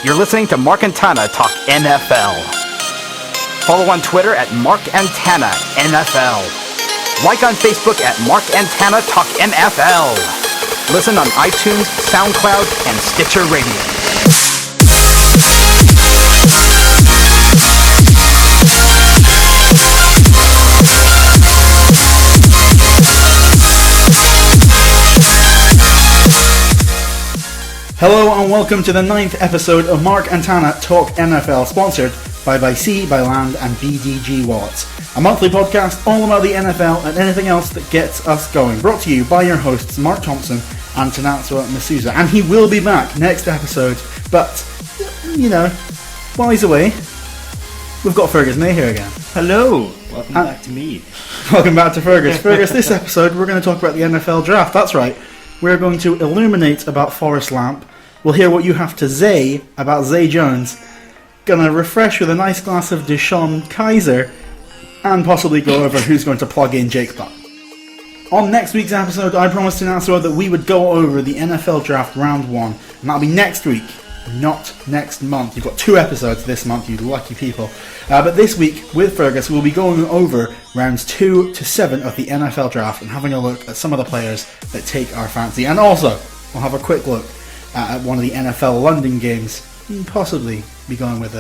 You're listening to Mark and Tana Talk NFL. Follow on Twitter at Mark and Tana NFL. Like on Facebook at Mark and Tana Talk NFL. Listen on iTunes, Soundcloud, and Stitcher Radio. Hello and welcome to the 9th episode of Mark and Tana Talk NFL, sponsored by Sea, by Land and BDG Wallets, a monthly podcast all about the NFL and anything else that gets us going, brought to you by your hosts Mark Thompson and Tanatsua Masuza. And he will be back next episode, but, you know, while he's away, we've got Fearghus May here again. Hello, welcome back to me. Welcome back to Fearghus. Fearghus, this episode we're going to talk about the NFL draft, that's right. We're going to illuminate about Forrest Lamp. We'll hear what you have to say about Zay Jones. Gonna refresh with a nice glass of Deshaun Kaiser. And possibly go over who's going to plug in Jake Buck. On next week's episode, I promised to announce that we would go over the NFL Draft Round 1. And that'll be next week, not next month. You've got 2 episodes this month, you lucky people. But this week, with Fearghus, we'll be going over rounds 2 to 7 of the NFL Draft and having a look at some of the players that take our fancy. And also, we'll have a quick look at one of the NFL London games. Possibly be going with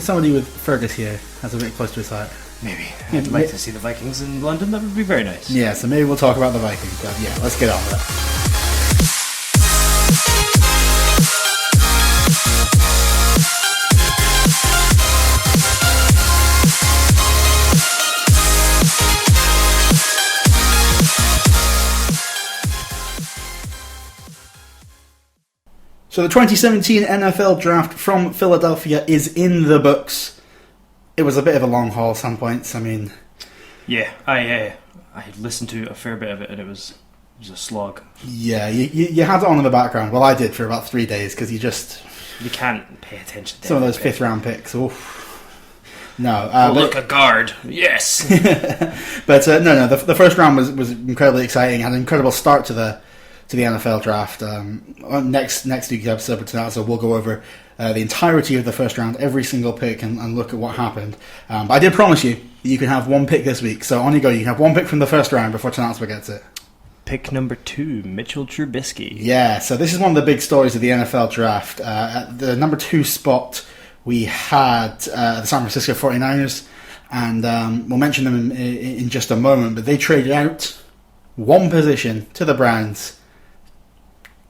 somebody with Fearghus here. That's a bit close to his heart. Maybe. I'd like to see the Vikings in London. That would be very nice. Yeah, so maybe we'll talk about the Vikings. But yeah, let's get on with it. So the 2017 NFL Draft from Philadelphia is in the books. It was a bit of a long haul at some points. I mean, yeah, I listened to a fair bit of it, and it was a slog. Yeah, you had it on in the background. Well, I did for about 3 days because you can't pay attention to some of those 5th round picks. Oof. No, look, a guard. Yes, but no. The first round was incredibly exciting. Had an incredible start to the NFL Draft. Next week's episode of tonight, so we'll go over the entirety of the first round, every single pick, and look at what happened. But I did promise you that you can have one pick this week, so on you go. You can have one pick from the first round before Tanatsua gets it. Pick number 2, Mitchell Trubisky. Yeah, so this is one of the big stories of the NFL Draft. At the number 2 spot, we had the San Francisco 49ers, and we'll mention them in just a moment, but they traded out one position to the Browns.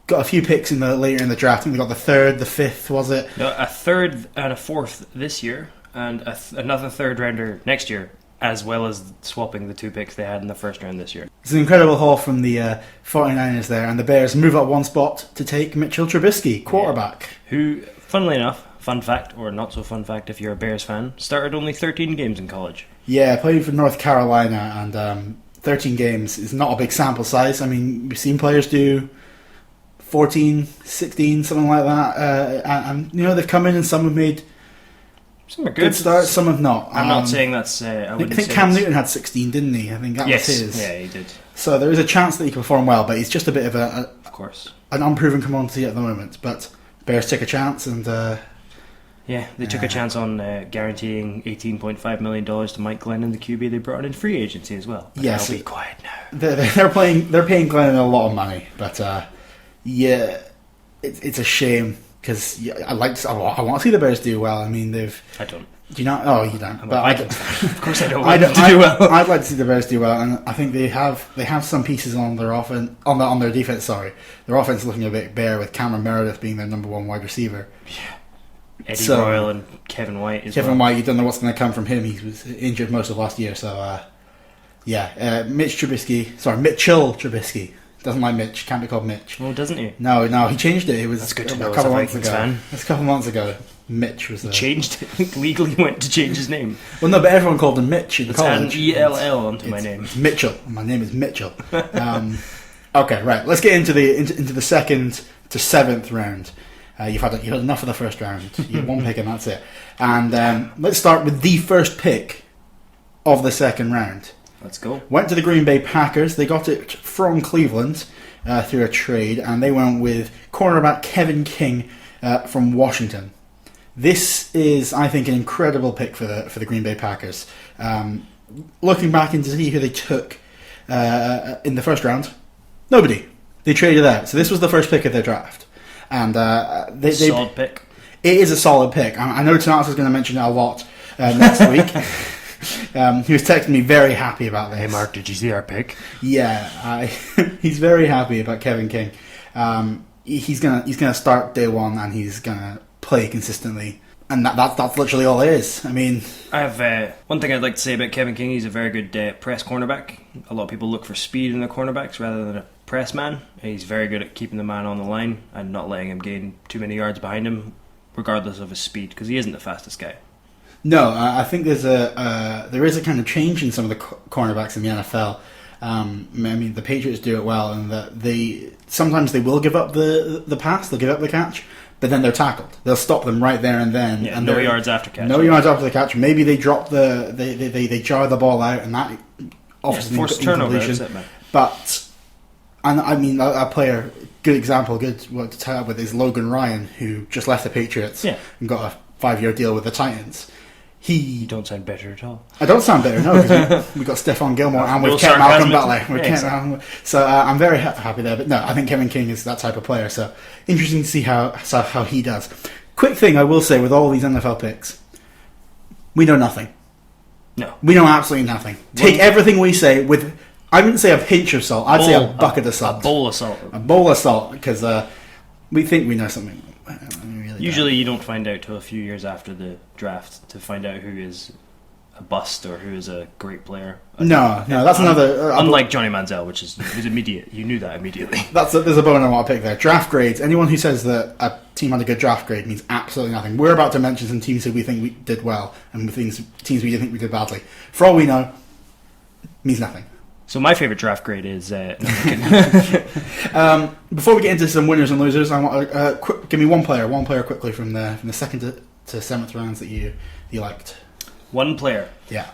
Got a few picks later in the draft. I think they got the 3rd, the 5th, was it? No, a 3rd and a 4th this year, and another 3rd rounder next year, as well as swapping the 2 picks they had in the first round this year. It's an incredible haul from the 49ers there, and the Bears move up one spot to take Mitchell Trubisky, quarterback. Yeah. Who, funnily enough, fun fact, or not so fun fact if you're a Bears fan, started only 13 games in college. Yeah, played for North Carolina, and 13 games is not a big sample size. I mean, we've seen players do 14, 16, something like that. And you know, they've come in and some have made some are good starts, some have not. I'm not saying that's... I think Cam Newton had 16, didn't he? I think that was his. Yeah, he did. So there is a chance that he can perform well, but he's just a bit of of course, an unproven commodity at the moment. But Bears take a chance, and they took a chance on guaranteeing $18.5 million to Mike Glennon, the QB they brought in free agency as well. But yes, I'll be quiet now. They're paying Glennon a lot of money, but yeah, it's a shame because I want to see the Bears do well. I mean, I don't. Do you not? Oh, you don't. But I don't. Of course, I don't want them to do well. I'd like to see the Bears do well, and I think they have some pieces on their offense, on their defense. Sorry, their offense is looking a bit bare with Cameron Meredith being their number 1 wide receiver. Yeah. Eddie Royal and Kevin White as Kevin well. White, you don't know what's going to come from him. He was injured most of last year, so Mitchell Trubisky. Doesn't like Mitch. Can't be called Mitch. Oh, doesn't he? No, he changed it. It was That's good to know a couple as a months Vikings ago. fan. That's a couple months ago. Mitch was He changed it. Legally went to change his name. Well, no, but everyone called him Mitch in It's college. an ELL onto my name. It's Mitchell. My name is Mitchell. Okay, right. Let's get into the 2nd to 7th round. You've had enough of the first round. You have one pick and that's it. And let's start with the first pick of the 2nd round. Let's go. Went to the Green Bay Packers. They got it from Cleveland through a trade, and they went with cornerback Kevin King from Washington. This is, I think, an incredible pick for the Green Bay Packers. Looking back into see who they took in the first round, nobody. They traded out. So this was the first pick of their draft. And solid pick. It is a solid pick. I know Tanaka is going to mention it a lot next week. He was texting me very happy about this. Hey Mark, did you see our pick? Yeah, he's very happy about Kevin King. He's gonna start day one and he's gonna play consistently, and that's literally all it is. I mean, I have one thing I'd like to say about Kevin King. He's a very good press cornerback. A lot of people look for speed in the cornerbacks rather than a press man. He's very good at keeping the man on the line and not letting him gain too many yards behind him, regardless of his speed, because he isn't the fastest guy. No, I think there is a kind of change in some of the cornerbacks in the NFL. I mean, the Patriots do it well, and that sometimes they will give up the pass, they'll give up the catch, but then they're tackled. They'll stop them right there and then. Yeah, and no yards after catch. No yards after the catch. Maybe they drop they jar the ball out, and that offers an incompletion. But and I mean, a player, good example, good what to tie up with is Logan Ryan, who just left the Patriots and got a 5-year deal with the Titans. You don't sound better at all. I don't sound better, no, because we've got Stephon Gilmore and we've kept Malcolm Butler. So I'm very happy there. But no, I think Kevin King is that type of player. So interesting to see how he does. Quick thing I will say with all these NFL picks, we know nothing. No. We know absolutely nothing. Take everything we say with, I wouldn't say a pinch of salt, I'd say a bucket of salt. A bowl of salt. A bowl of salt, because we think we know something. Usually you don't find out till a few years after the draft to find out who is a bust or who is a great player. No, that's another... unlike Johnny Manziel, which was immediate. You knew that immediately. There's a bone I want to pick there. Draft grades. Anyone who says that a team had a good draft grade means absolutely nothing. We're about to mention some teams who we think we did well and teams we think we did badly. For all we know, means nothing. So my favourite draft grade is... before we get into some winners and losers, I want to give me one player quickly from the second to seventh rounds that you liked. One player? Yeah.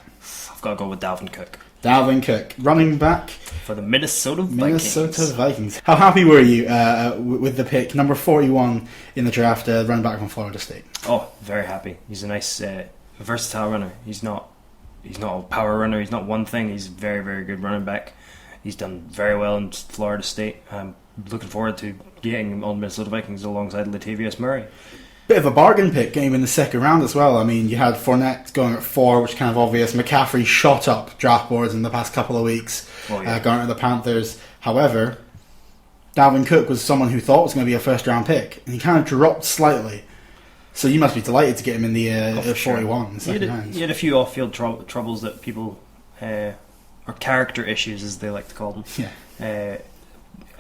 I've got to go with Dalvin Cook. Dalvin Cook, running back for the Minnesota Vikings. How happy were you with the pick, number 41 in the draft, running back from Florida State? Oh, very happy. He's a nice, versatile runner. He's not a power runner. He's not one thing. He's a very, very good running back. He's done very well in Florida State. I'm looking forward to getting him on Minnesota Vikings alongside Latavius Murray. Bit of a bargain pick, getting him in the second round as well. I mean, you had Fournette going at 4, which is kind of obvious. McCaffrey shot up draft boards in the past couple of weeks, going to the Panthers. However, Dalvin Cook was someone who thought was going to be a first-round pick, and he kind of dropped slightly. So you must be delighted to get him in the 41 in the second round. He had a few off-field troubles that people, or character issues as they like to call them. Yeah.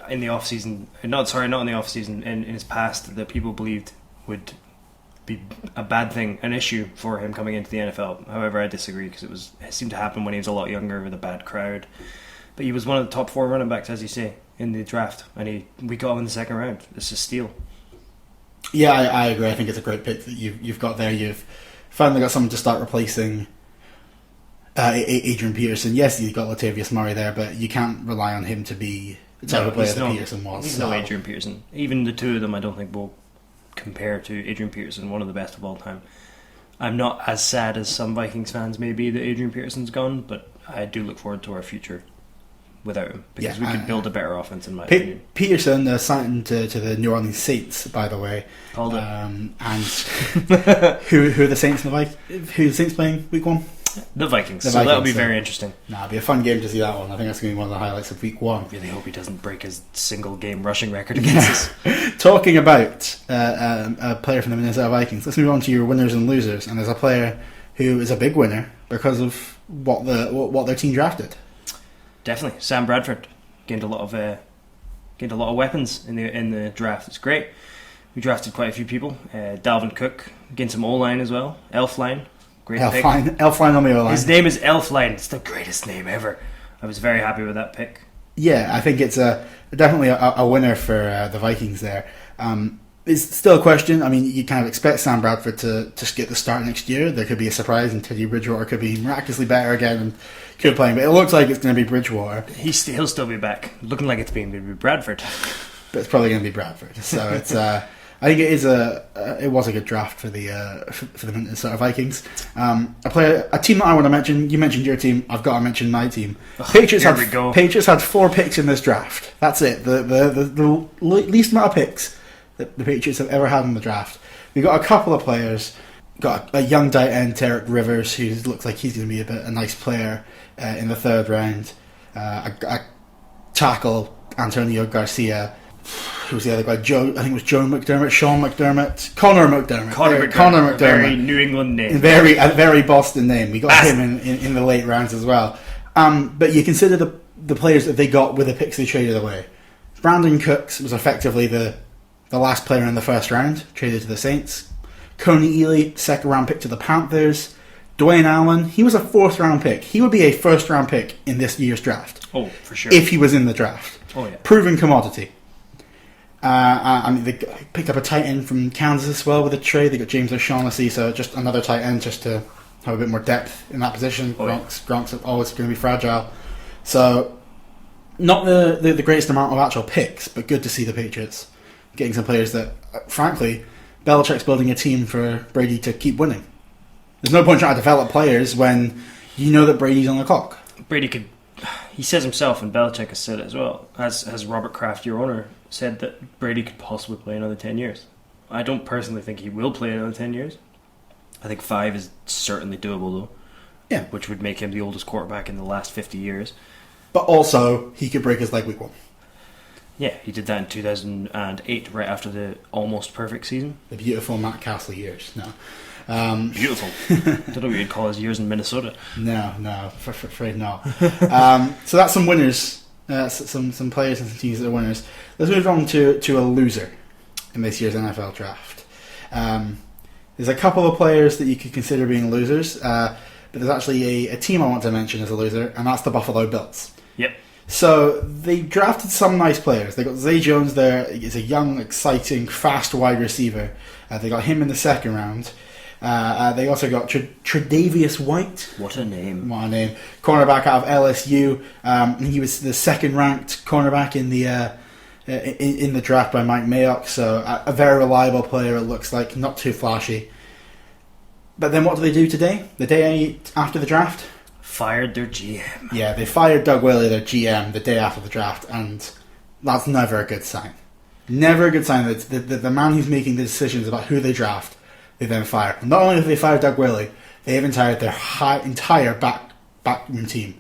In the off-season, not in the off-season, in his past, that people believed would be a bad thing, an issue for him coming into the NFL. However, I disagree, because it seemed to happen when he was a lot younger with a bad crowd. But he was one of the top 4 running backs, as you say, in the draft, and we got him in the second round. It's a steal. Yeah, I agree. I think it's a great pick that you've got there. You've finally got someone to start replacing Adrian Peterson. Yes, you've got Latavius Murray there, but you can't rely on him to be the type of player that Peterson was. He's no Adrian Peterson. Even the two of them, I don't think will compare to Adrian Peterson, one of the best of all time. I'm not as sad as some Vikings fans may be that Adrian Peterson's gone, but I do look forward to our future without him, because we could build a better offense, in my opinion. Peterson signed to the New Orleans Saints, by the way. Called it. And who are the Saints in the Vikings? Who are the Saints playing week 1? The Vikings. So that'll be very interesting. It'll be a fun game to see that one. I think that's going to be one of the highlights of week 1. I really hope he doesn't break his single game rushing record against us. Talking about a player from the Minnesota Vikings, let's move on to your winners and losers. And there's a player who is a big winner because of what their team drafted. Definitely, Sam Bradford gained a lot of weapons in the draft. It's great. We drafted quite a few people. Dalvin Cook gained some O-line as well. Elfline. Great pick. Elfline on the O-line. His name is Elfline. It's the greatest name ever. I was very happy with that pick. Yeah, I think it's definitely a winner for the Vikings there. It's still a question. I mean, you kind of expect Sam Bradford to just get the start next year. There could be a surprise, and Teddy Bridgewater could be miraculously better again and could play. But it looks like it's going to be Bridgewater. He'll still be back. Looking like it's being Bradford. But it's probably going to be Bradford. So it's I think it was a good draft for the Minnesota Vikings. A team that I want to mention. You mentioned your team. I've got to mention my team. Patriots had 4 picks in this draft. That's it. The least amount of picks that the Patriots have ever had in the draft. We got a couple of players. Got a young tight end, Derek Rivers, who looks like he's going to be a nice player in the 3rd round. A tackle, Antonio Garcia. Who was the other guy? Sean McDermott. Connor McDermott. Very New England name. A very Boston name. We got him in the late rounds as well. But you consider the players that they got with the picks they traded away. Brandon Cooks was effectively the last player in the 1st round, traded to the Saints. Coney Ely, 2nd round pick to the Panthers. Dwayne Allen, he was a 4th round pick. He would be a 1st round pick in this year's draft. Oh, for sure. If he was in the draft. Oh, yeah. Proven commodity. They picked up a tight end from Kansas as well with a trade. They got James O'Shaughnessy, so just another tight end just to have a bit more depth in that position. Gronk's always going to be fragile. So, not the greatest amount of actual picks, but good to see the Patriots getting some players that, frankly, Belichick's building a team for Brady to keep winning. There's no point trying to develop players when you know that Brady's on the clock. Brady could... He says himself, and Belichick has said it as well, as Robert Kraft, your owner, said that Brady could possibly play another 10 years. I don't personally think he will play another 10 years. I think 5 is certainly doable, though. Yeah. Which would make him the oldest quarterback in the last 50 years. But also, he could break his leg week 1. Yeah, he did that in 2008, right after the almost perfect season. The beautiful Matt Castle years. No. Beautiful. I don't know what you'd call his years in Minnesota. No, afraid not. So that's some winners, some players and some teams that are winners. Let's move on to a loser in this year's NFL draft. There's a couple of players that you could consider being losers, but there's actually a team I want to mention as a loser, and that's the Buffalo Bills. Yep. So they drafted some nice players. They got Zay Jones there. He's a young, exciting, fast wide receiver. They got him in the 2nd round. They also got Tre'Davious White. What a name. Cornerback out of LSU. He was the 2nd ranked cornerback in the draft by Mike Mayock. So a very reliable player, it looks like. Not too flashy. But then what do they do today? The day after the draft? Fired their GM. Yeah, they fired Doug Willie, their GM, the day after the draft. And that's never a good sign. Never a good sign that the man who's making the decisions about who they draft, they then fire. Not only have they fired Doug Willie, they have retired their entire backroom team.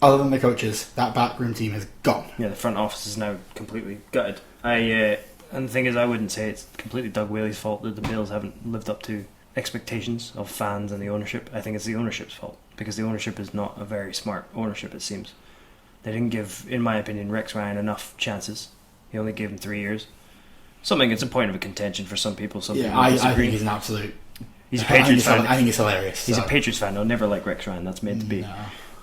Other than the coaches, that backroom team is gone. Yeah, the front office is now completely gutted. And the thing is, I wouldn't say it's completely Doug Willie's fault that the Bills haven't lived up to expectations of fans and the ownership. I think it's the ownership's fault, because the ownership is not a very smart ownership, it seems. They didn't give, in my opinion, Rex Ryan enough chances. He only gave him 3 years. It's a point of a contention for some people. Some people I think he's an absolute... He's a Patriots fan. I think he's hilarious. He's a Patriots fan. They'll never like Rex Ryan. That's meant to be. No.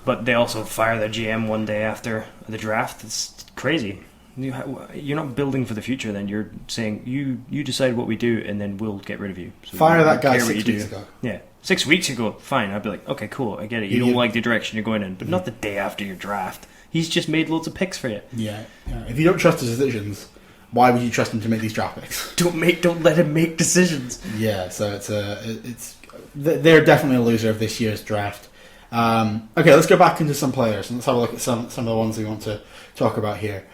But they also fire their GM one day after the draft. It's crazy. You're not building for the future then. You're saying, you decide what we do and then we'll get rid of you. So fire that guy 6 weeks ago. Yeah. 6 weeks ago, fine. I'd be like, okay, cool, I get it. You don't like the direction you're going in. But not the day after your draft. He's just made loads of picks for you. Yeah. If you don't trust his decisions, why would you trust him to make these draft picks? Don't let him make decisions. Yeah, so they're definitely a loser of this year's draft. Okay, let's go back into some players and let's have a look at some of the ones we want to talk about here.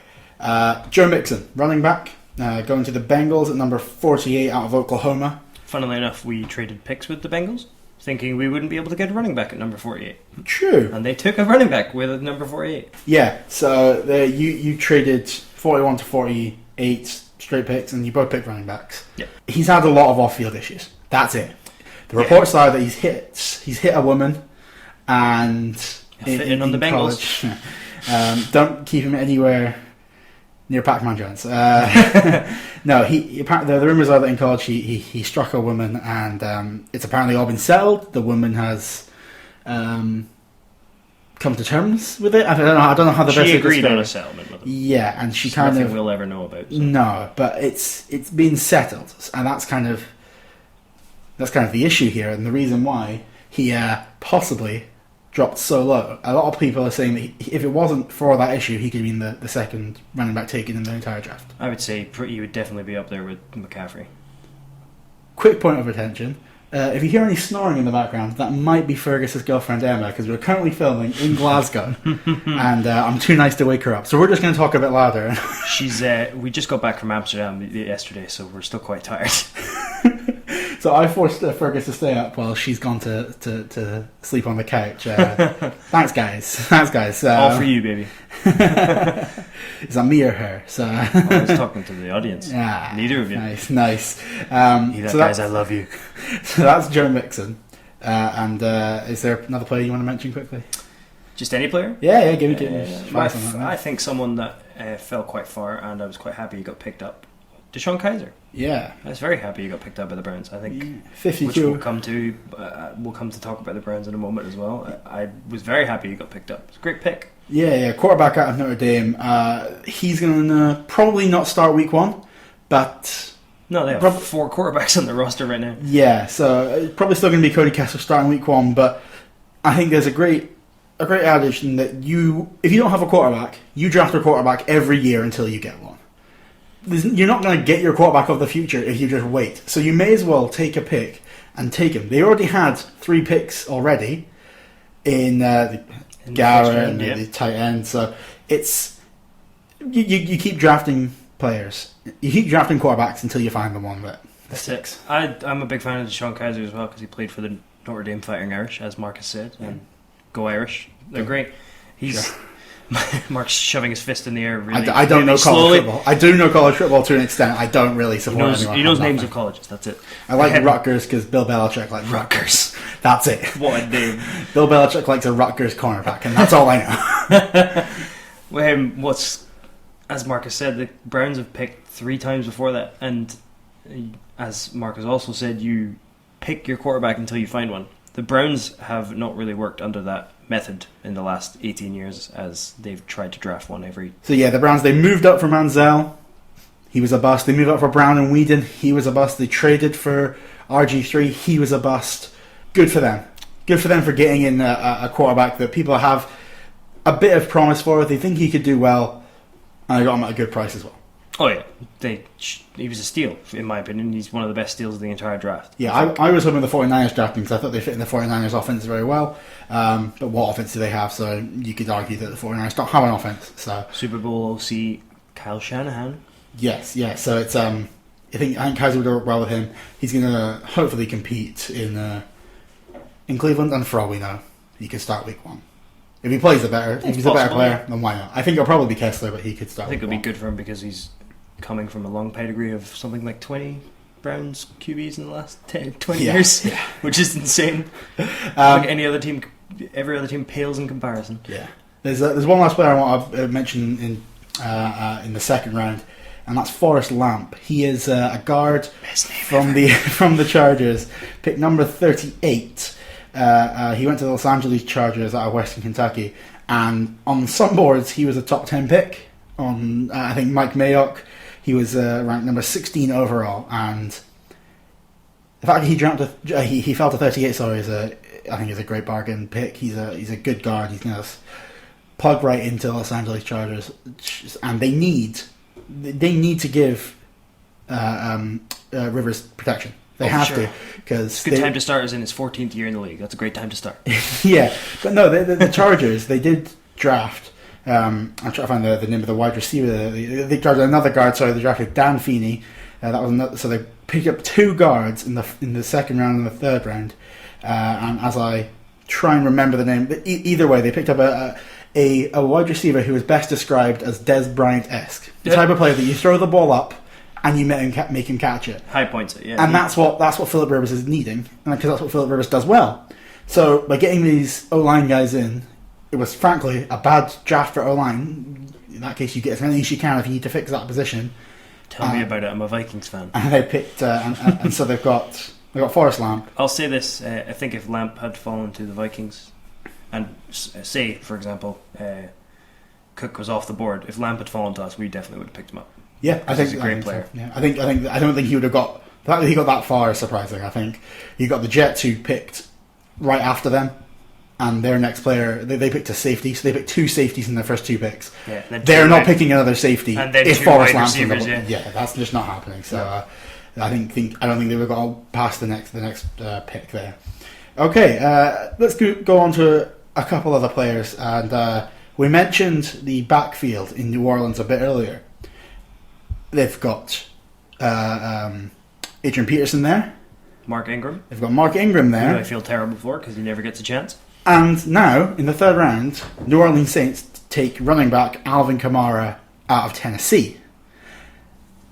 Joe Mixon, running back, going to the Bengals at number 48 out of Oklahoma. Funnily enough, we traded picks with the Bengals, thinking we wouldn't be able to get a running back at number 48. True. And they took a running back with number 48. Yeah, so you traded 41 to 48 straight picks, and you both picked running backs. Yeah. He's had a lot of off-field issues. That's it. The reports are that he's hit a woman, and in on the Bengals. College, don't keep him anywhere near Pac-Man Jones. No, the rumours are that in college he struck a woman, and it's apparently all been settled. The woman has come to terms with it. I don't know how the best. She agreed on a settlement with him. Yeah, and she It's kind nothing of we'll ever know about. So. No, but it's been settled, and that's kind of the issue here, and the reason why he possibly dropped so low. A lot of people are saying that if it wasn't for that issue, he could have been the second running back taken in the entire draft. I would say he would definitely be up there with McCaffrey. Quick point of attention. If you hear any snoring in the background, that might be Fergus's girlfriend Emma, because we're currently filming in Glasgow, and I'm too nice to wake her up. So we're just going to talk a bit louder. We just got back from Amsterdam yesterday, so we're still quite tired. So I forced Fergus to stay up while she's gone to sleep on the couch. Thanks, guys. Thanks, guys. All for you, baby. Is that me or her? So I was talking to the audience. Yeah, neither of you. Nice. Guys, I love you. So that's Joe Mixon. And is there another player you want to mention quickly? Just any player? Yeah, give me. I think someone that fell quite far, and I was quite happy he got picked up. Deshaun Kaiser. Yeah, I was very happy he got picked up by the Browns. I think 52. Which we'll come to talk about the Browns in a moment as well. I was very happy he got picked up. It's a great pick. Yeah, quarterback out of Notre Dame. He's going to probably not start week 1, but no, they have 4 quarterbacks on the roster right now. Yeah, so probably still going to be Cody Kessler starting week 1, but I think there's a great adage in that if you don't have a quarterback, you draft a quarterback every year until you get one. You're not going to get your quarterback of the future if you just wait. So you may as well take a pick and take him. They already had 3 picks already in Garrett and the tight end. So it's you keep drafting players. You keep drafting quarterbacks until you find the one that sticks. I'm a big fan of Deshaun Kaiser as well, because he played for the Notre Dame Fighting Irish, as Marcus said, and go Irish. They're great. He's... Sure. Mark's shoving his fist in the air. Really, I don't know college football. I do know college football to an extent. I don't really support anyone. He knows names of colleges. That's it. I like Rutgers because Bill Belichick likes Rutgers. That's it. What a name! Bill Belichick likes a Rutgers cornerback, and that's all I know. As Marcus said, the Browns have picked 3 times before that, and as Marcus also said, you pick your quarterback until you find one. The Browns have not really worked under that method in the last 18 years, as they've tried to draft one every... So yeah, the Browns, they moved up for Manziel. He was a bust. They moved up for Brown and Whedon. He was a bust. They traded for RG3. He was a bust. Good for them. Good for them for getting in a quarterback that people have a bit of promise for. They think he could do well. And I got him at a good price as well. Oh yeah, he was a steal, in my opinion. He's one of the best steals of the entire draft. Yeah, I was hoping the 49ers drafting because I thought they fit in the 49ers offense very well. But what offense do they have? So you could argue that the 49ers don't have an offense. So Super Bowl OC Kyle Shanahan. Yes, yeah. So it's I think Kaiser would work well with him. He's going to hopefully compete in Cleveland, and for all we know, he could start week 1. If he plays if he's a better player, then why not? I think it'll probably be Kessler, but he could start. I think it'll be good for him because he's coming from a long pedigree of something like 20 Browns QBs in the last 20 years, which is insane. Like every other team pales in comparison. Yeah, there's one last player I want to mention in the second round, and that's Forrest Lamp. He is a guard from the Chargers, pick number 38. He went to the Los Angeles Chargers out of Western Kentucky, and on some boards he was a top 10 pick. On I think Mike Mayock, he was ranked number 16 overall, and the fact that he fell to 38, I think is a great bargain pick. He's a good guard. He's going to plug right into Los Angeles Chargers, and they need to give Rivers protection. They have to, because it's a good time to start. Is in his 14th year in the league. That's a great time to start. Yeah, but no, the Chargers, they did draft. I'm trying to find the name of the wide receiver. They drafted another guard. Sorry, they drafted Dan Feeney. So they picked up 2 guards in the second round and the third round. And as I try and remember the name, but either way, they picked up a wide receiver who is best described as Des Bryant-esque, the type of player that you throw the ball up and you make him catch it. High points it, yeah. And that's what Phillip Rivers is needing, because that's what Phillip Rivers does well. So by getting these O-line guys in, it was frankly a bad draft for O-line. In that case, you get as many as you can if you need to fix that position. Tell me about it. I'm a Vikings fan. And they picked, and so they've got Forrest Lamp. I'll say this: I think if Lamp had fallen to the Vikings, and say, for example, Cook was off the board, if Lamp had fallen to us, we definitely would have picked him up. Yeah, I think he's a great player. So. Yeah, I don't think he would have got. The fact that he got that far is surprising. I think you got the Jets who picked right after them, and their next player, they picked a safety, so they picked 2 safeties in their first 2 picks. Yeah, they're not picking another safety and then if 2 Forest wide Lamp's receivers. that's just not happening. So I don't think they would have got past the next pick there. Okay, let's go on to a couple other players, and we mentioned the backfield in New Orleans a bit earlier. They've got Adrian Peterson there. Mark Ingram. They've got Mark Ingram there. Who I feel terrible for because he never gets a chance. And now, in the 3rd round, New Orleans Saints take running back Alvin Kamara out of Tennessee.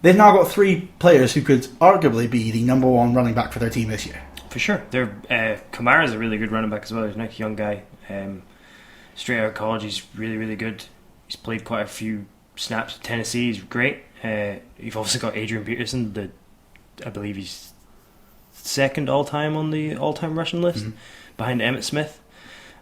They've now got 3 players who could arguably be the number 1 running back for their team this year. For sure. Kamara's a really good running back as well. He's a nice young guy. Straight out of college, he's really, really good. He's played quite a few snaps at Tennessee. He's great. You've also got Adrian Peterson, I believe he's 2nd all-time on the all-time rushing list, behind Emmitt Smith.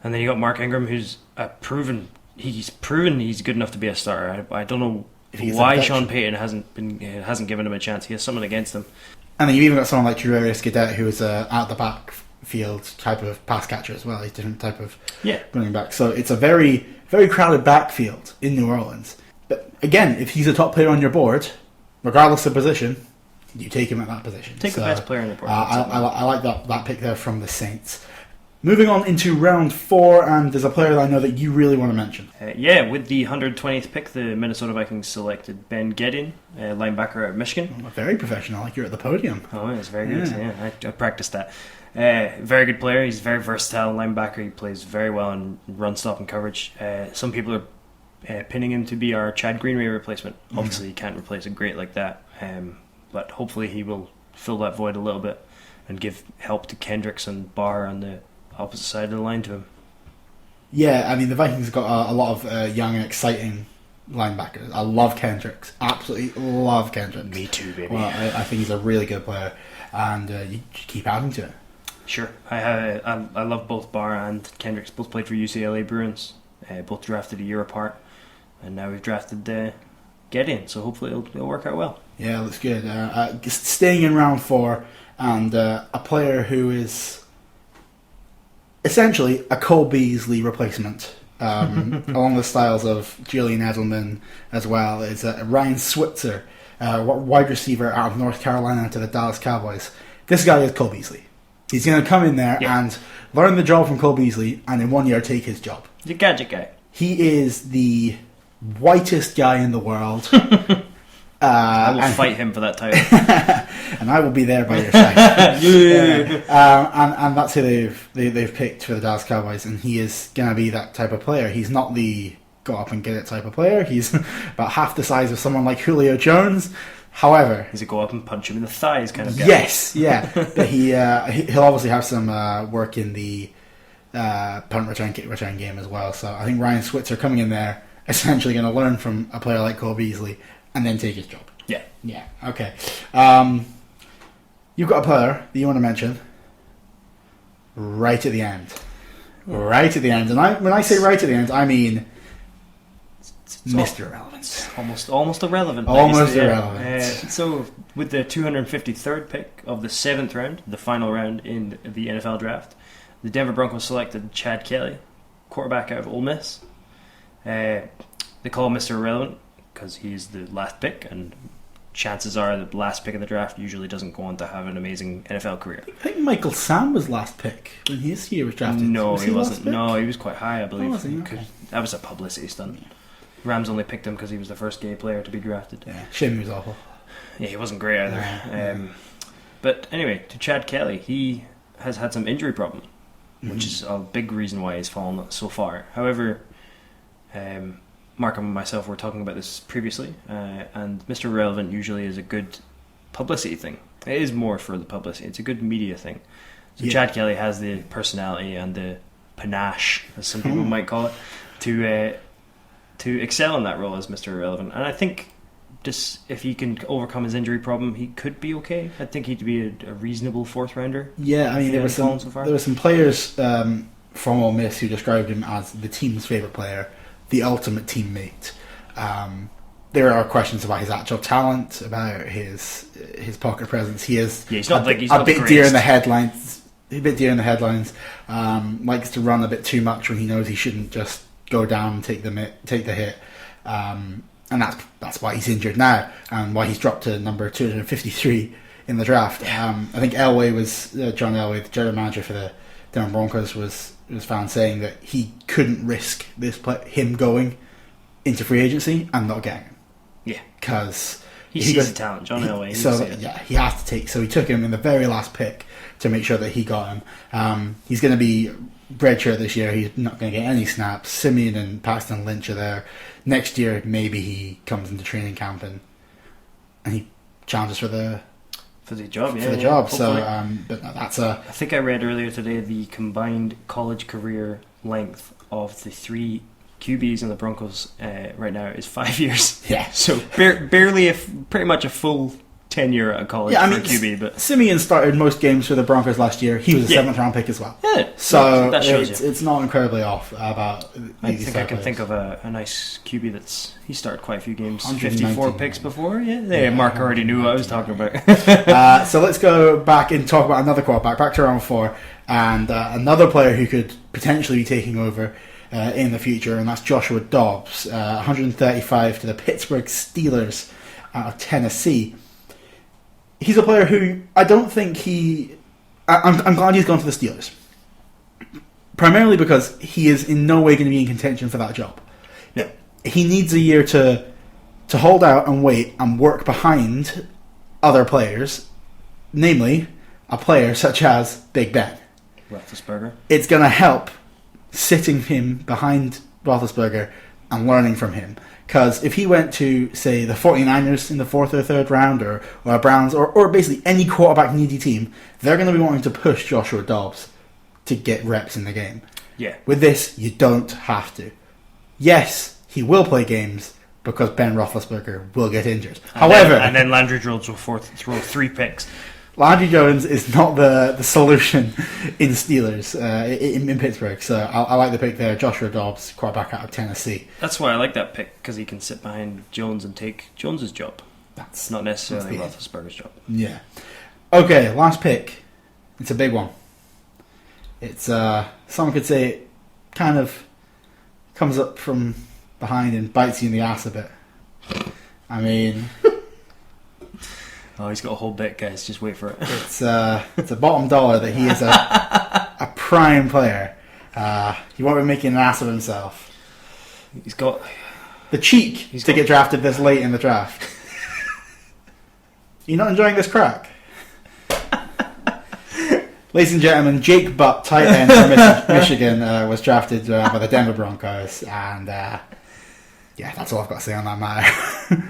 And then you got Mark Ingram, who's proven he's good enough to be a starter. I don't know why Sean Payton hasn't given him a chance. He has something against him. And then you've even got someone like Jurarius Gadet, who is out the backfield type of pass catcher as well. He's a different type of running back. So it's a very, very crowded backfield in New Orleans. But again, if he's a top player on your board, regardless of position, you take him at that position. Take the best player on the board. I like that pick there from the Saints. Moving on into round 4, and there's a player that I know that you really want to mention. With the 120th pick, the Minnesota Vikings selected Ben Gedding, linebacker out of Michigan. Oh, very professional, like you're at the podium. Oh, it's very good. Yeah, I practiced that. Very good player. He's a very versatile linebacker. He plays very well in run stop and coverage. Some people are pinning him to be our Chad Greenway replacement. Obviously, you can't replace a great like that, but hopefully he will fill that void a little bit and give help to Kendricks and Barr on the opposite side of the line to him. Yeah, I mean, the Vikings have got a lot of young and exciting linebackers. I love Kendricks. Absolutely love Kendricks. Me too, baby. Well, I think he's a really good player, and you keep adding to it. Sure. I love both Barr and Kendricks. Both played for UCLA Bruins. Both drafted a year apart. And now we've drafted Gedding, so hopefully it'll work out well. Yeah, looks good. Staying in round 4, and a player who is essentially a Cole Beasley replacement, along the styles of Julian Edelman as well, is Ryan Switzer, wide receiver out of North Carolina to the Dallas Cowboys. This guy is Cole Beasley. He's going to come in there and learn the job from Cole Beasley, and in 1 year take his job. The gadget guy. He is the whitest guy in the world. I will fight him for that title. And I will be there by your side. And that's who they've picked for the Dallas Cowboys, and he is going to be that type of player. He's not the go up and get it type of player. He's about half the size of someone like Julio Jones. However, he's a go up and punch him in the thighs kind of guy. Yes, yeah. But he'll obviously have some work in the punt return, kick return game as well. So I think Ryan Switzer coming in there, essentially going to learn from a player like Cole Beasley and then take his job. Yeah. Yeah, okay. You've got a player that you want to mention right at the end. Right at the end. And when I say right at the end, I mean Mr. Irrelevant. Almost irrelevant. Almost irrelevant. So, with the 253rd pick of the 7th round, the final round in the NFL draft, the Denver Broncos selected Chad Kelly, quarterback out of Ole Miss. They call him Mr. Irrelevant because he's the last pick, and chances are the last pick of the draft usually doesn't go on to have an amazing NFL career. I think Michael Sam was last pick when his year was drafted. No, he wasn't. No, he was quite high, I believe. Oh, was he? Okay. That was a publicity stunt. Yeah. Rams only picked him because he was the first gay player to be drafted. Yeah, shame he was awful. Yeah, he wasn't great either. But anyway, to Chad Kelly, he has had some injury problem, which is a big reason why he's fallen so far. However, Mark and myself were talking about this previously, and Mr. Irrelevant usually is a good publicity thing. It is more for the publicity. It's a good media thing. So Chad Kelly has the personality and the panache, as some people might call it, to excel in that role as Mr. Irrelevant. And I think just if he can overcome his injury problem, he could be okay. I think he'd be a reasonable 4th rounder. Yeah, I mean, there were some players from Ole Miss who described him as the team's favourite player, the ultimate teammate. There are questions about his actual talent, about his pocket presence. He's not a bit deer in the headlines bit deer in the headlines. Likes to run a bit too much when he knows he shouldn't just go down and take the hit. And that's why he's injured now, and why he's dropped to number 253 in the draft. I think Elway was John Elway, the general manager for the Denver Broncos, was found saying that he couldn't risk him going into free agency and not getting him. Yeah, because he sees the talent, John Elway. He has to take. So he took him in the very last pick to make sure that he got him. He's going to be redshirt this year. He's not going to get any snaps. Simeon and Paxton Lynch are there. Next year, maybe he comes into training camp and he challenges for the job. Hopefully. So, but no, that's a. I think I read earlier today the combined college career length of the 3 QBs in the Broncos right now is 5 years. Yeah. So barely, pretty much a full tenure at college for a QB. But Simeon started most games for the Broncos last year. He was a 7th round pick as well. Yeah. So that shows it's not incredibly off about. I think I can think of a nice QB he started quite a few games. 119. 54 picks before. Yeah. Mark already knew what I was talking about. So let's go back and talk about another quarterback, back to round 4, and another player who could potentially be taking over in the future, and that's Joshua Dobbs, 135 to the Pittsburgh Steelers out of Tennessee. He's a player who I don't think I'm glad he's gone to the Steelers. Primarily because he is in no way going to be in contention for that job. Yeah. He needs a year to hold out and wait and work behind other players, namely a player such as Big Ben. Roethlisberger. It's going to help sitting him behind Roethlisberger and learning from him. Because if he went to, say, the 49ers in the 4th or 3rd round, or Browns, or basically any quarterback-needy team, they're going to be wanting to push Joshua Dobbs to get reps in the game. Yeah. With this, you don't have to. Yes, he will play games because Ben Roethlisberger will get injured. However... And then Landry Jones will throw 3 picks. Landry Jones is not the solution in Steelers, in Pittsburgh. So I like the pick there. Joshua Dobbs, quarterback out of Tennessee. That's why I like that pick, because he can sit behind Jones and take Jones's job. That's not necessarily Roethlisberger's job. Yeah. Okay, last pick. It's a big one. It's someone could say it kind of comes up from behind and bites you in the ass a bit. I mean... Oh, he's got a whole bit, guys. Just wait for it. It's a bottom dollar that he is a prime player. He won't be making an ass of himself. He's got the cheek to get drafted this late in the draft. You're not enjoying this crack? Ladies and gentlemen, Jake Butt, tight end from Michigan, was drafted by the Denver Broncos, and that's all I've got to say on that matter.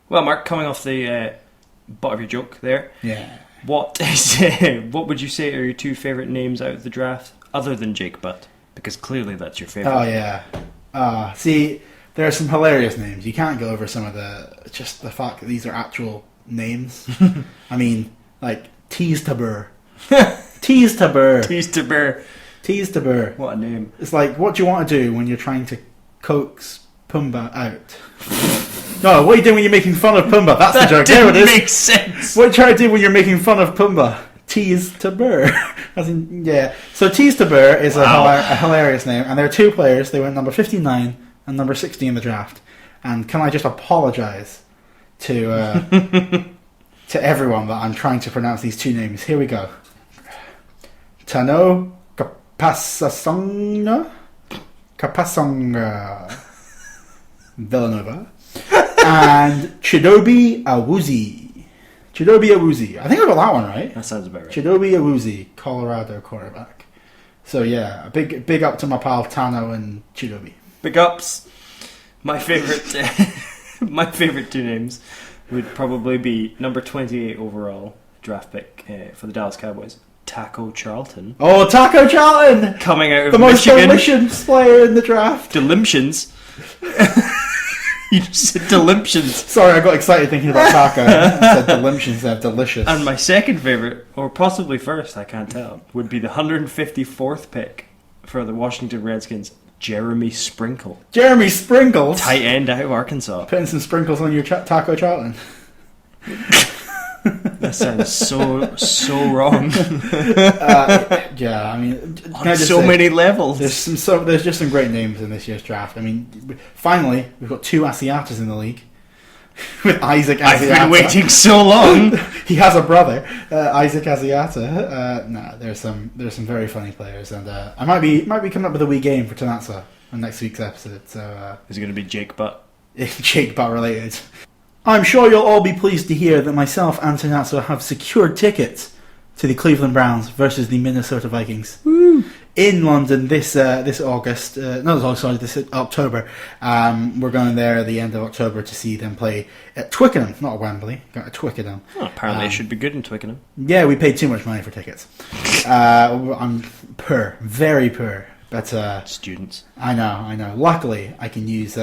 Well, Mark, coming off the butt of your joke there. Yeah. What would you say are your 2 favourite names out of the draft, other than Jake Butt? Because clearly that's your favourite. Oh, yeah. See, there are some hilarious names. You can't go over some of just the fact that these are actual names. I mean, like, Tease Tabur. Tease Tabur. Tease Tabur. Tease Tabur. What a name. It's like, what do you want to do when you're trying to coax Pumbaa out? No, what are you doing when you're making fun of Pumbaa? That's the joke. There it is. That makes sense. What are you trying to do when you're making fun of Pumbaa? Tease Tabur. So Tease Tabur is a hilarious name, and there are 2 players. They went number 59 and number 60 in the draft. And can I just apologise to everyone that I'm trying to pronounce these 2 names? Here we go. Tano Kapasasonga Villanova. And Chidobe Awuzie. I think I got that one right. That sounds about right. Chidobe Awuzie, Colorado quarterback. So yeah, a big up to my pal Tano and Chidobe. Big ups. My favourite My favourite two names would probably be number 28 overall draft pick for the Dallas Cowboys, Taco Charlton. Oh, Taco Charlton! Coming out of the most Michigan. delicious player in the draft. Delimptions. You just said Delimptions. Sorry, I got excited thinking about taco. I said Delimptions instead of delicious. And my second favourite, or possibly first, I can't tell, would be the 154th pick for the Washington Redskins, Jeremy Sprinkle. Jeremy Sprinkles? Tight end out of Arkansas. Putting some sprinkles on your Taco Charlton. That sounds so wrong. Yeah, I mean, On so many levels. There's just some great names in this year's draft. I mean, finally, we've got two Asiatas in the league. With Isaac Asiata. I've been waiting so long. He has a brother, Isaac Asiata. There's some very funny players, and I might be coming up with a wee game for Tanatsa on next week's episode. So is it going to be Jake Butt? Jake Butt related. I'm sure you'll all be pleased to hear that myself and Tanatsu have secured tickets to the Cleveland Browns versus the Minnesota Vikings. Woo. In London this August. This October. We're going there at the end of October to see them play at Twickenham, not at Wembley. Got at Twickenham. Oh, apparently it should be good in Twickenham. Yeah, we paid too much money for tickets. I'm poor, very poor. But students. I know. Luckily, I can use.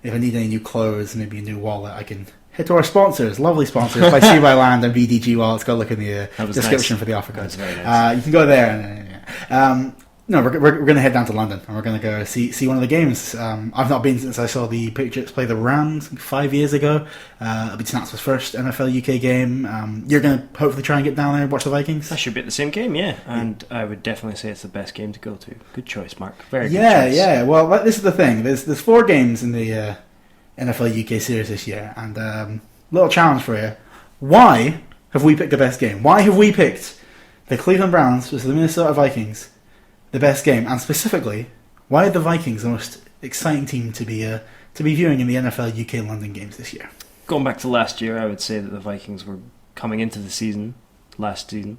If I need any new clothes, maybe a new wallet, I can hit to our sponsors, lovely sponsors, by See by Land and BDG Wallets. Go look in the description for the offer codes. Nice. You can go there. No, we're going to head down to London and we're going to go see one of the games. I've not been since I saw the Patriots play the Rams 5 years ago. It'll be Snaps' first NFL UK game. You're going to hopefully try and get down there and watch the Vikings? That should be at the same game, yeah. And I would definitely say it's the best game to go to. Good choice, Mark. Very good choice. Yeah. Well, this is the thing. There's 4 games in the NFL UK series this year, and little challenge for you. Why have we picked the best game? Why have we picked the Cleveland Browns versus the Minnesota Vikings the best game? And specifically, why are the Vikings the most exciting team to be viewing in the NFL UK London games this year? Going back to last year, I would say that the Vikings were coming into the last season,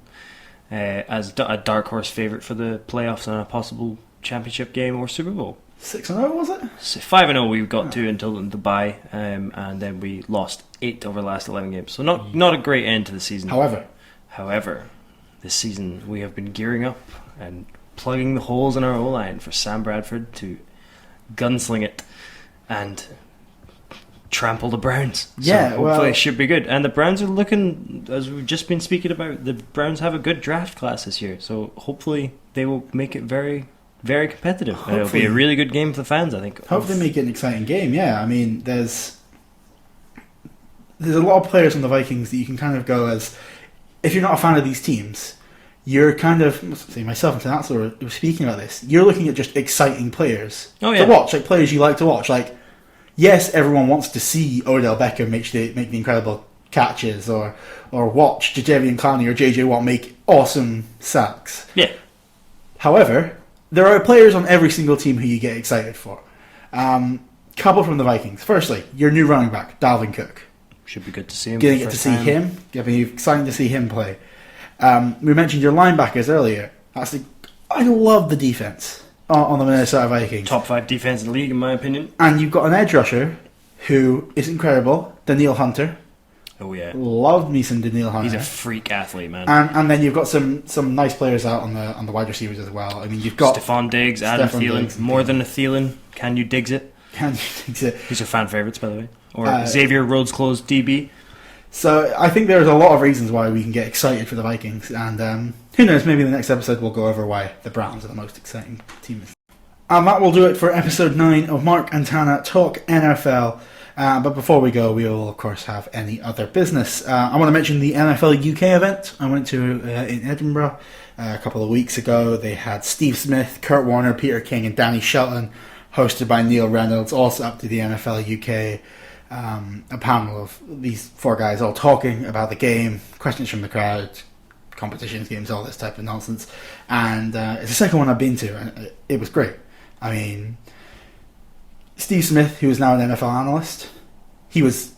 as a dark horse favourite for the playoffs and a possible championship game or Super Bowl. 6-0 was it? 5-0 we got to until the bye, and then we lost 8 over the last 11 games. So not a great end to the season. However, this season we have been gearing up and plugging the holes in our O-line for Sam Bradford to gunsling it and trample the Browns. Yeah, so hopefully it should be good. And the Browns are looking, as we've just been speaking about, the Browns have a good draft class this year. So hopefully they will make it very, very competitive. And it'll be a really good game for the fans, I think. Hopefully make it an exciting game, yeah. I mean, there's a lot of players on the Vikings that you can kind of go as, if you're not a fan of these teams, you're kind of, say myself and Tanatsu were speaking about this, you're looking at just exciting players to watch, like players you like to watch. Like, yes, everyone wants to see Odell Beckham make the incredible catches, or watch Jadeveon Clowney or JJ Watt make awesome sacks. Yeah. However, there are players on every single team who you get excited for. Couple from the Vikings. Firstly, your new running back, Dalvin Cook. Should be good to see him. Going to get to see him. It'll be exciting to see him play. We mentioned your linebackers earlier. I love the defense on the Minnesota Vikings. Top 5 defense in the league, in my opinion. And you've got an edge rusher who is incredible, Daniil Hunter. Oh yeah, loved me some Daniil Hunter. He's a freak athlete, man. And then you've got some nice players out on the wide receivers as well. I mean, you've got Stephon Diggs, Adam Thielen, more than a Thielen. Can you Diggs it? Can you Diggs it? These are fan favourites, by the way. Or Xavier Rhodes Close DB. So I think there's a lot of reasons why we can get excited for the Vikings, and who knows, maybe in the next episode we'll go over why the Browns are the most exciting team. And that will do it for episode 9 of Mark and Tana Talk NFL. But before we go, we will of course have any other business. I want to mention the NFL UK event I went to in Edinburgh a couple of weeks ago. They had Steve Smith, Kurt Warner, Peter King and Danny Shelton, hosted by Neil Reynolds, also up to the NFL UK. A panel of these 4 guys all talking about the game, questions from the crowd, competitions, games, all this type of nonsense. And it's the second one I've been to, and it was great. I mean, Steve Smith, who is now an NFL analyst, he was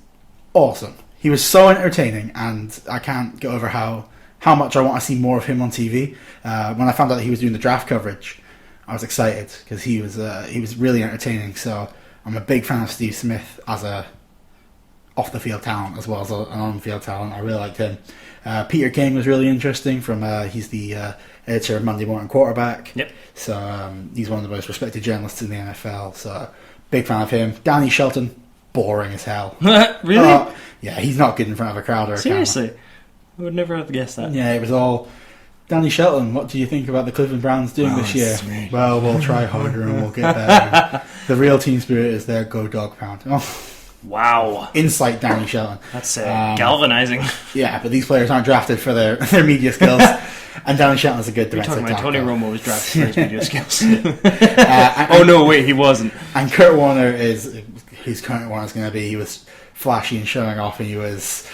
awesome. He was so entertaining, and I can't get over how much I want to see more of him on TV. When I found out that he was doing the draft coverage, I was excited because he was really entertaining. So I'm a big fan of Steve Smith as a off the field talent as well as an on field talent. I really liked him. Peter King was really interesting. He's the editor of Monday Morning Quarterback. Yep. So he's one of the most respected journalists in the NFL. So big fan of him. Danny Shelton, boring as hell. Really? Yeah, he's not good in front of a crowd or a Seriously? camera. I would never have guessed that. Yeah, it was all Danny Shelton. What do you think about the Cleveland Browns doing this year? Sweet. Well, we'll try harder and we'll get better. The real team spirit is there. Go Dog Pound. Oh, Wow. insight, Danny Shelton. That's galvanizing. Yeah, but these players aren't drafted for their media skills. And Danny Shelton's a good You're defensive talking about tackle. Tony Romo was drafted for his video skills. Oh no, wait, he wasn't. And Kurt Warner is who's Kurt Warner's going to be. He was flashy and showing off, and he was.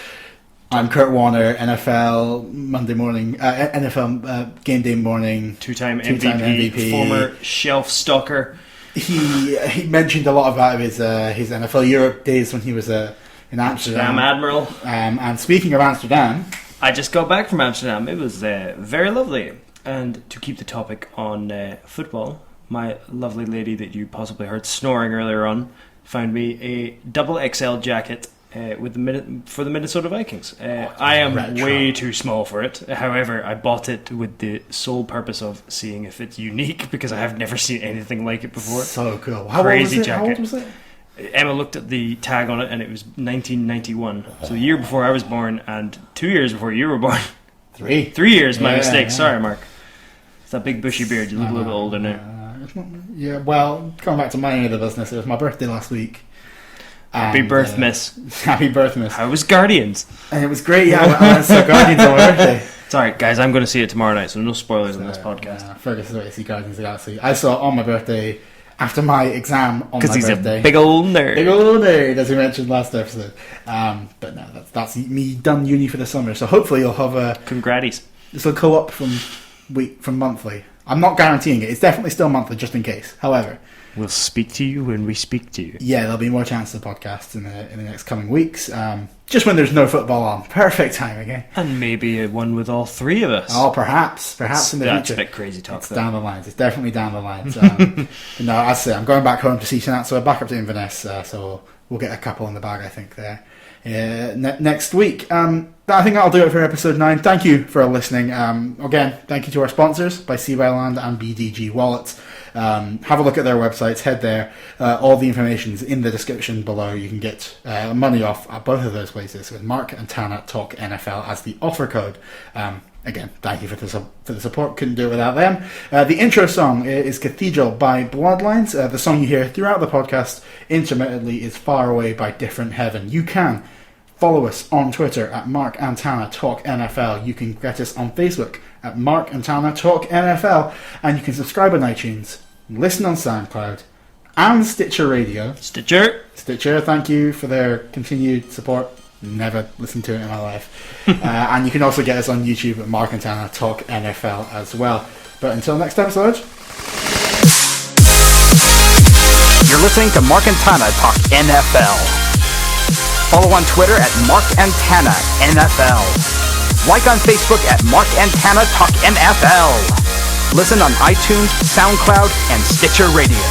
I'm Kurt Warner, NFL Monday morning, NFL game day morning, Two-time MVP, former shelf stalker. He mentioned a lot about his NFL Europe days when he was in Amsterdam. Admiral. And speaking of Amsterdam, I just got back from Amsterdam. It was very lovely. And to keep the topic on football, my lovely lady that you possibly heard snoring earlier on found me a double XL jacket for the Minnesota Vikings. I am retro. way too small for it. However, I bought it with the sole purpose of seeing if it's unique because I have never seen anything like it before. so cool. Crazy How old jacket. was it? Emma looked at the tag on it and it was 1991. So the year before I was born and 2 years before you were born. 3. 3 years, my Yeah, mistake. yeah. Sorry, Mark. It's that big bushy beard. You look a little bit older now. It's not, yeah, well, coming back to my end of the business, it was my birthday last week. Happy And, birth, miss. Happy birth, miss. How was Guardians? And it was great, yeah. I went to see Guardians on my birthday. It's alright, guys. I'm going to see it tomorrow night, so no spoilers on this podcast. Fergus is going to see Guardians of the Galaxy. I saw it on my birthday after my exam on my Because he's birthday. a big old nerd. Big old nerd, as we mentioned last episode. But no, that's me done uni for the summer. So hopefully you'll have a... Congraties. This will go up from monthly. I'm not guaranteeing it. It's definitely still monthly, just in case. However... We'll speak to you when we speak to you. Yeah, there'll be more chances of podcasts in the next coming weeks. Just when there's no football on. Perfect timing, eh? And maybe one with all three of us. Oh, perhaps in the That's future. a bit crazy talk, It's though. down the lines. It's definitely down the lines. But no, as I say, I'm going back home to see Senat, so we're back up to Inverness. So we'll get a couple in the bag, I think, there next week. I think that'll do it for episode 9. Thank you for listening. Again, thank you to our sponsors by CYLand and BDG Wallets. Have a look at their websites, head there. All the information is in the description below. You can get money off at both of those places with Mark and Tana Talk NFL as the offer code. Again, thank you for the support. Couldn't do it without them. The intro song is Cathedral by Bloodlines. The song you hear throughout the podcast intermittently is Far Away by Different Heaven. You can follow us on Twitter at Mark and Tana Talk NFL. You can get us on Facebook at Mark and Tana Talk NFL. And you can subscribe on iTunes, listen on SoundCloud, and Stitcher Radio. Stitcher, thank you for their continued support. Never listened to it in my life. And you can also get us on YouTube at Mark and Tana Talk NFL as well. But until next episode... You're listening to Mark and Tana Talk NFL. Follow on Twitter at Mark and Tana NFL. Like on Facebook at Mark and Tana Talk NFL. Listen on iTunes, SoundCloud, and Stitcher Radio.